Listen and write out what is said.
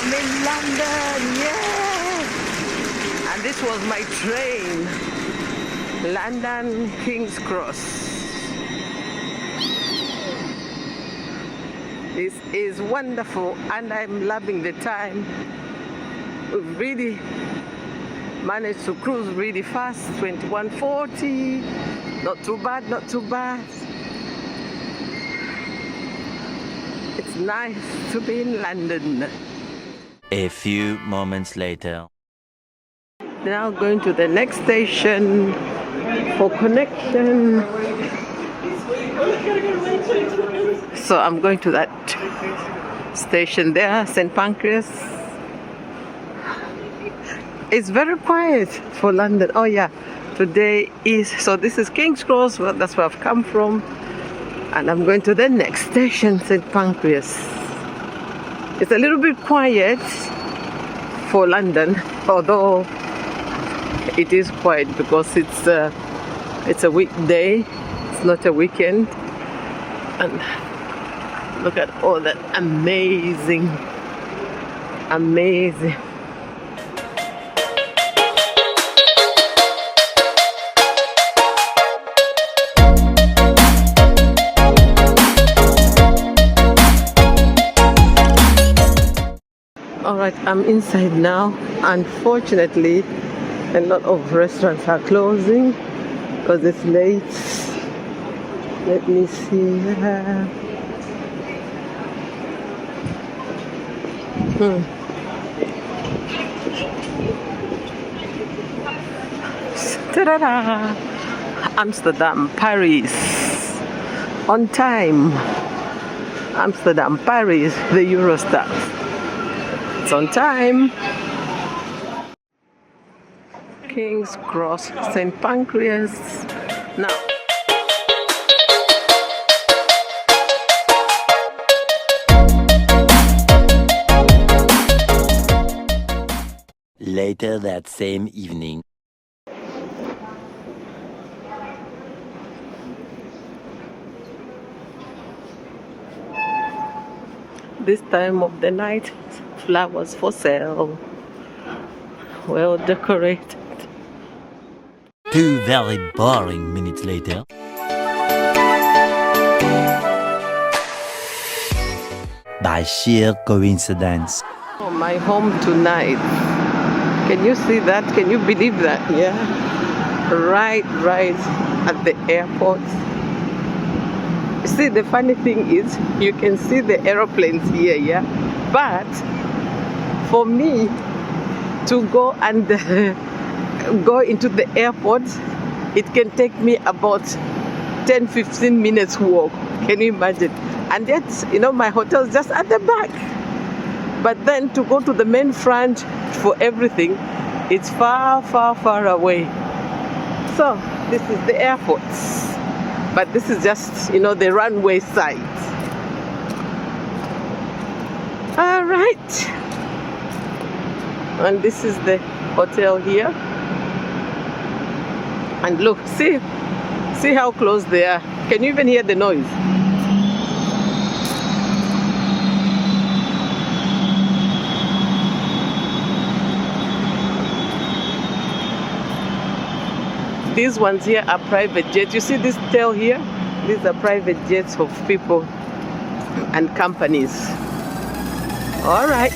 I'm in London, yeah! And this was my train. London King's Cross. This is wonderful and I'm loving the time. We've really managed to cruise really fast, 21:40. Not too bad, not too bad. It's nice to be in London. A few moments later. Now going to the next station for connection. So I'm going to that station there, St. Pancras. It's very quiet for London. Oh yeah, today is, so this is King's Cross, well, that's where I've come from. And I'm going to the next station, St. Pancras. It's a little bit quiet for London, although it is quiet because it's a weekday, it's not a weekend. And look at all that amazing. Alright, I'm inside now. Unfortunately, a lot of restaurants are closing because it's late. Let me see. Ta-da-da! Amsterdam, Paris. On time. Amsterdam, Paris, the Eurostar. It's on time. King's Cross, St. Pancras. Now. Later that same evening. This time of the night, flowers for sale. Well decorated. 2 very boring minutes later. By sheer coincidence. Oh, my home tonight. Can you see that? Can you believe that? Yeah. Right at the airport. You see, the funny thing is, you can see the aeroplanes here, yeah? But for me to go and go into the airport, it can take me about 10-15 minutes walk. Can you imagine? And yet, you know, my hotel is just at the back. But then to go to the main front for everything, it's far away. So this is the airport. But this is just, you know, the runway side. All right. And this is the hotel here. And look, see how close they are. Can you even hear the noise? These ones here are private jets. You see this tail here? These are private jets of people and companies. All right.